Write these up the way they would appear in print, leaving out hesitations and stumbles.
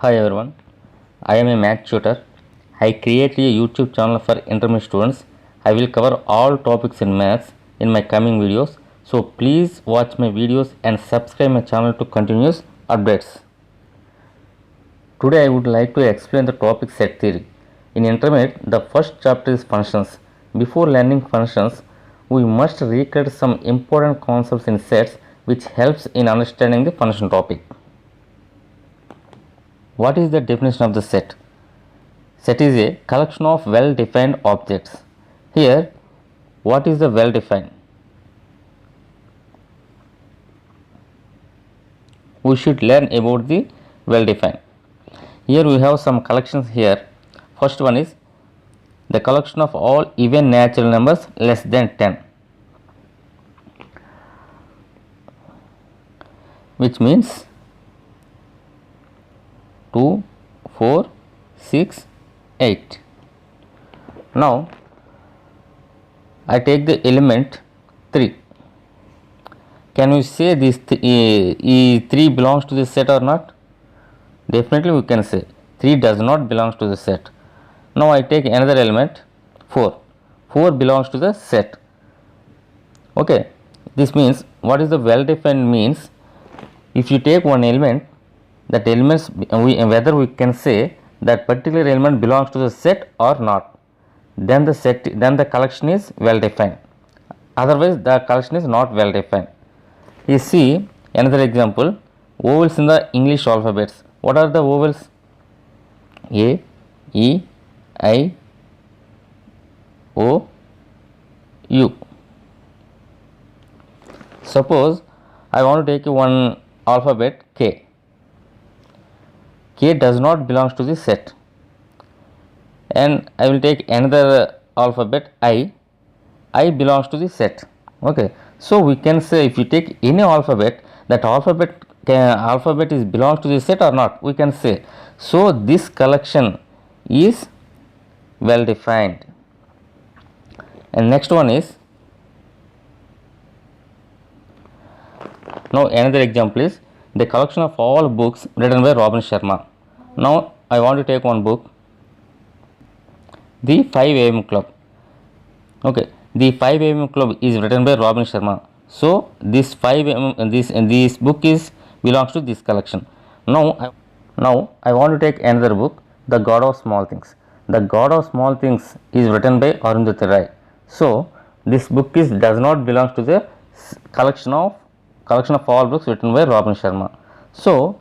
Hi everyone, I am a math tutor. I created a YouTube channel for intermediate students. I will cover all topics in maths in my coming videos. So please watch my videos and subscribe my channel to continuous updates. Today I would like to explain the topic set theory. In intermediate, the first chapter is functions. Before learning functions, we must recollect some important concepts in sets which helps in understanding the function topic. What is the definition of the set? Set is a collection of well-defined objects. Here, what is the well-defined? We should learn about the well-defined. Here we have some collections here. First one is the collection of all even natural numbers less than 10, which means 2, 4, 6, 8. Now I take the element 3. Can we say this 3 belongs to the set or not? Definitely we can say 3 does not belongs to the set. Now I take another element 4. 4 belongs to the set. Okay, this means what is the well defined means, if you take one element, that elements whether we can say that particular element belongs to the set or not, then the collection is well defined. Otherwise the collection is not well defined. You see another example, vowels in the English alphabets. What are the vowels? A, E, I, O, U. Suppose I want to take one alphabet K. K does not belongs to the set, and I will take another alphabet I. I belongs to the set. Okay, so we can say if you take any alphabet, that alphabet is belongs to the set or not, we can say. So this collection is well defined. And next one is, now another example is the collection of all books written by Robin Sharma. Now I want to take one book, the 5 AM Club. Okay, the 5 AM Club is written by Robin Sharma. So this 5 AM this book is belongs to this collection. Now I want to take another book, The God of Small Things. The God of Small Things is written by Arundhati Roy. So this book is does not belong to the collection of all books written by Robin Sharma. So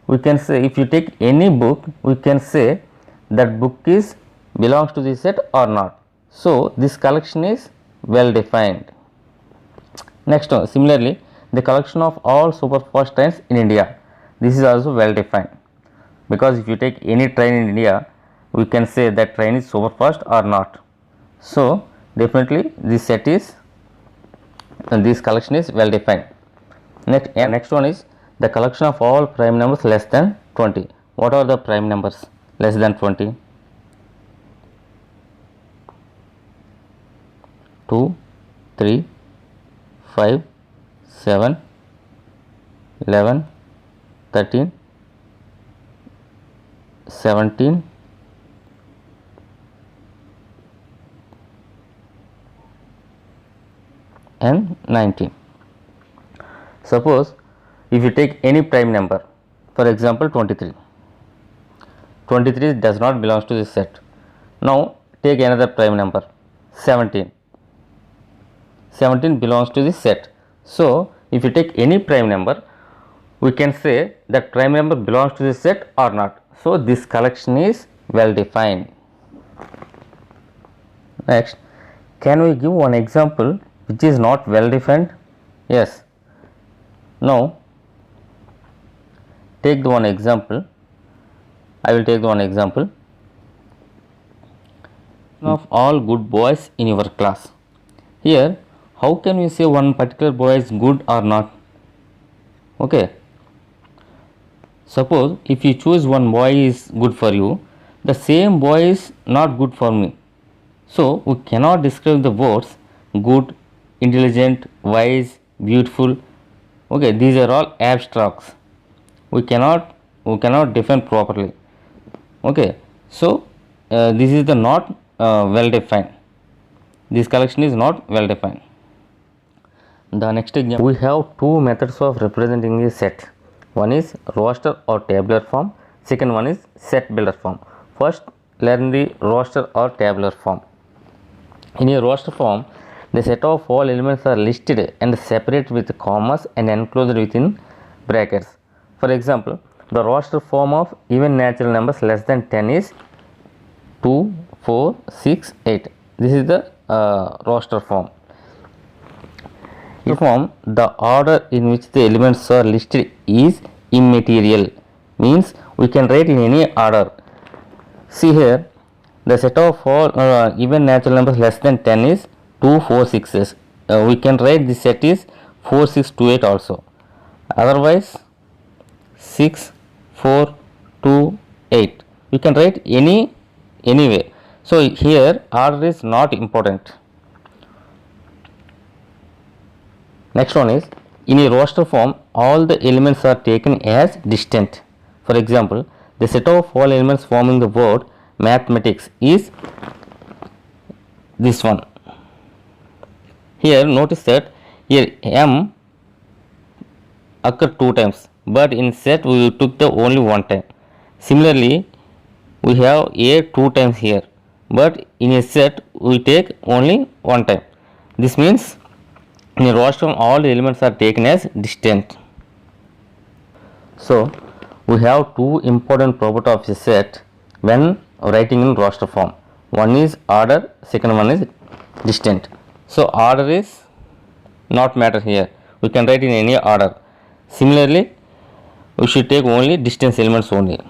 we can say if you take any book, we can say that book is belongs to the set or not. So this collection is well defined. Next one, similarly, the collection of all superfast trains in India. This is also well defined, because if you take any train in India, we can say that train is superfast or not. So definitely this set is this collection is well defined. Next one is the collection of all prime numbers less than 20. What are the prime numbers less than 20? 2, 3, 5, 7, 11, 13, 17, and 19. Suppose if you take any prime number, for example 23. 23 does not belong to this set. Now take another prime number 17. 17 belongs to this set. So if you take any prime number, we can say that prime number belongs to this set or not. So this collection is well defined. Next, can we give one example which is not well defined? Yes. Now take the one example. I will take the one example of all good boys in your class. Here, how can we say one particular boy is good or not? Okay. Suppose if you choose one boy is good for you, the same boy is not good for me. So we cannot describe the words good, intelligent, wise, beautiful. Okay, these are all abstracts. We cannot we cannot define properly. Okay, so this is the not well defined. This collection is not well defined. The next example, we have two methods of representing a set. One is roster or tabular form. Second one is set builder form. First, learn the roster or tabular form. In a roster form, the set of all elements are listed and separated with commas and enclosed within brackets. For example, the roster form of even natural numbers less than 10 is 2, 4, 6, 8. This is the roster form. In form, the order in which the elements are listed is immaterial, means we can write in any order. See here, the set of all even natural numbers less than 10 is 2, 4, 6. We can write this set is 4, 6, 2, 8 also. Otherwise, 6, 4, 2, 8. We can write any way. So here order is not important. Next one is, in a roster form, all the elements are taken as distant. For example, the set of all elements forming the word mathematics is this one. Here notice that here M occurred 2 times, but in set we took the only 1 time. Similarly, we have A 2 times here, but in a set we take only 1 time. This means in a roster form all the elements are taken as distant. So we have two important properties of a set when writing in roster form. One is order, second one is distant. So order is not matter here. We can write in any order. Similarly, we should take only distance elements only.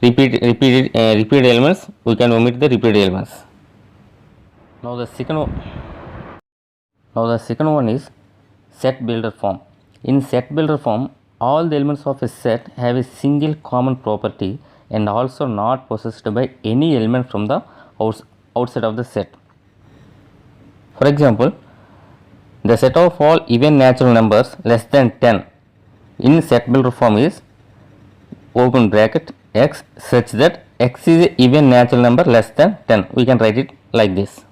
Repeated elements, we can omit the repeated elements. Now the second one is set builder form. In set builder form, all the elements of a set have a single common property and also not possessed by any element from the outside of the set. For example, the set of all even natural numbers less than 10 in set builder form is open bracket x such that x is an even natural number less than 10. We can write it like this.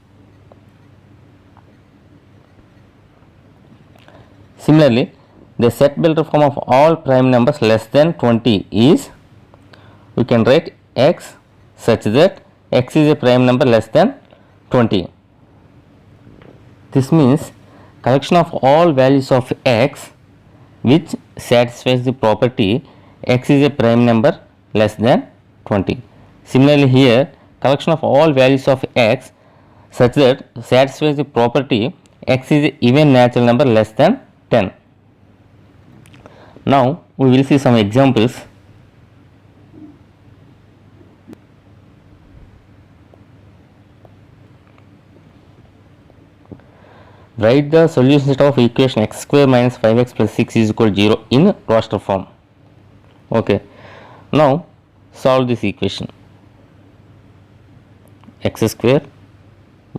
Similarly, the set builder form of all prime numbers less than 20 is, we can write x such that x is a prime number less than 20. This means collection of all values of x which satisfies the property x is a prime number less than 20. Similarly, here collection of all values of x such that satisfies the property x is an even natural number less than 10. Now we will see some examples. Write the solution set of equation x square minus 5x plus 6 is equal to 0 in roster form. Okay. Now solve this equation. X square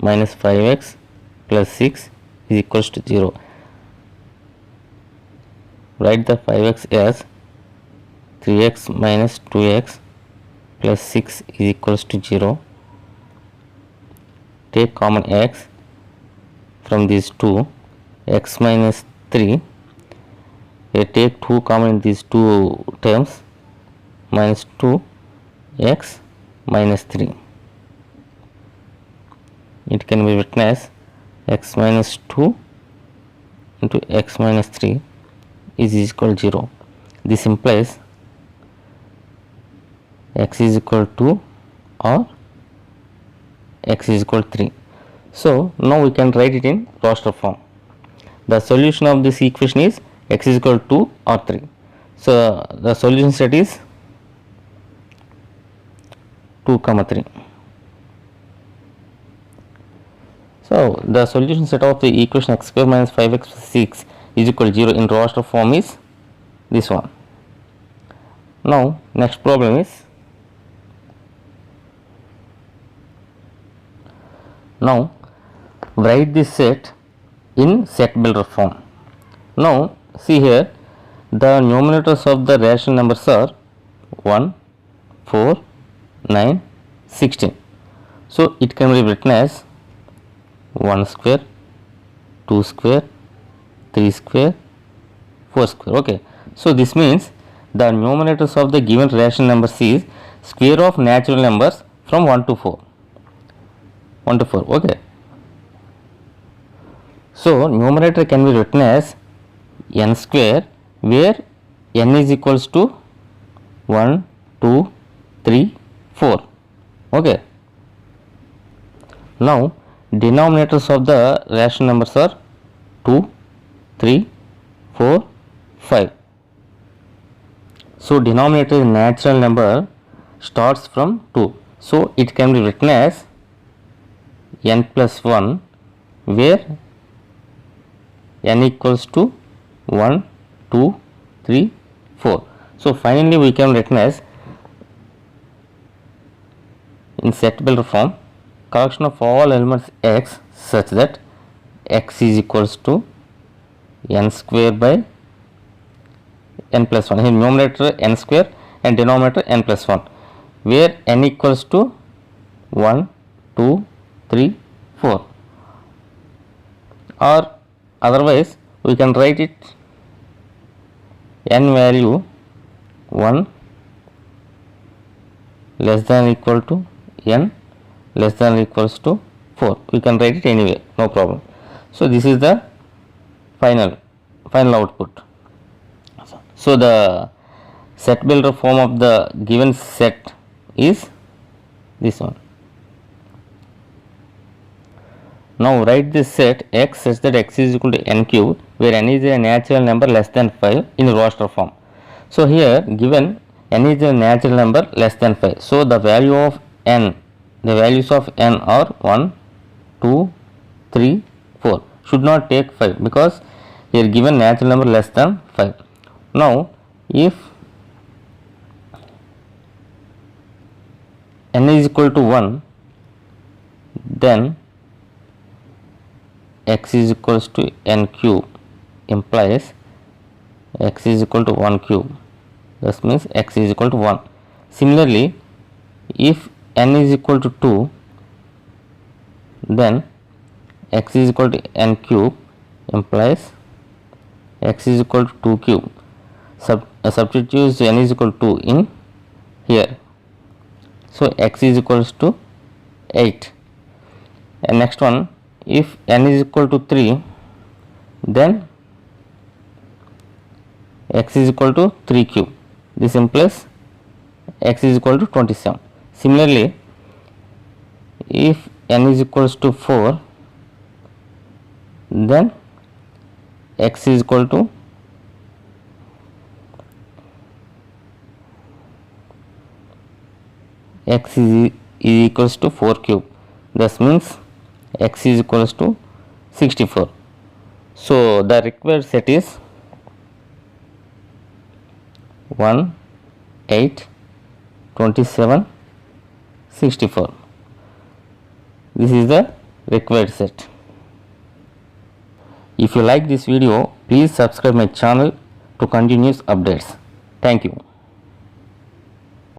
minus 5x plus 6 is equals to 0. Write the 5x as 3x minus 2x plus 6 is equals to 0. Take common x from these two, x minus 3. Take 2 common in these two terms, minus 2 x minus 3. It can be written as x minus 2 into x minus 3 is equal to 0. This implies x is equal to or x is equal to 3. So now we can write it in roster form. The solution of this equation is x is equal to 2 or 3. So the solution set is 2, 3. So the solution set of the equation x square minus 5x plus 6 is equal to 0 in roster form is this one. Now next problem is, now write this set in set builder form. Now see here, the numerators of the rational numbers are 1, 4, 9, 16. So it can be written as 1 square, 2 square, 3 square, 4 square. Okay. So this means the numerators of the given rational numbers is square of natural numbers from 1 to 4. 1 to 4. Okay. So numerator can be written as n square, where n is equals to 1, 2, 3, 4. Okay. Now denominators of the rational numbers are 2, 3, 4, 5. So denominator is natural number starts from 2. So it can be written as n plus 1, where n equals to 1, 2, 3, 4. So finally we can written as in set builder form, collection of all elements x such that x is equals to n square by n plus 1. Here numerator n square and denominator n plus 1, where n equals to 1, 2, 3, 4. Or otherwise we can write it n value 1 less than or equal to n less than or equals to 4. We can write it anyway, no problem. So this is the final output. So the set builder form of the given set is this one. Now write this set x such that x is equal to n cube, where n is a natural number less than 5 in roster form. So here given n is a natural number less than 5. So the value of n, the values of n are 1, 2, 3, 4. Should not take 5 because here given natural number less than 5. Now if n is equal to 1, then x is equals to n cube implies x is equal to 1 cube. This means x is equal to 1. Similarly, if n is equal to 2, then x is equal to n cube implies x is equal to 2 cube. Substitute n is equal to 2 in here. So x is equals to 8. And next one, if n is equal to 3, then x is equal to 3 cube. This implies x is equal to 27. Similarly, if n is equals to 4, then x is equal to x is equals to 4 cube. This means x is equals to 64. So the required set is 1, 8, 27, 64. This is the required set. If you like this video, please subscribe my channel to continuous updates. Thank you.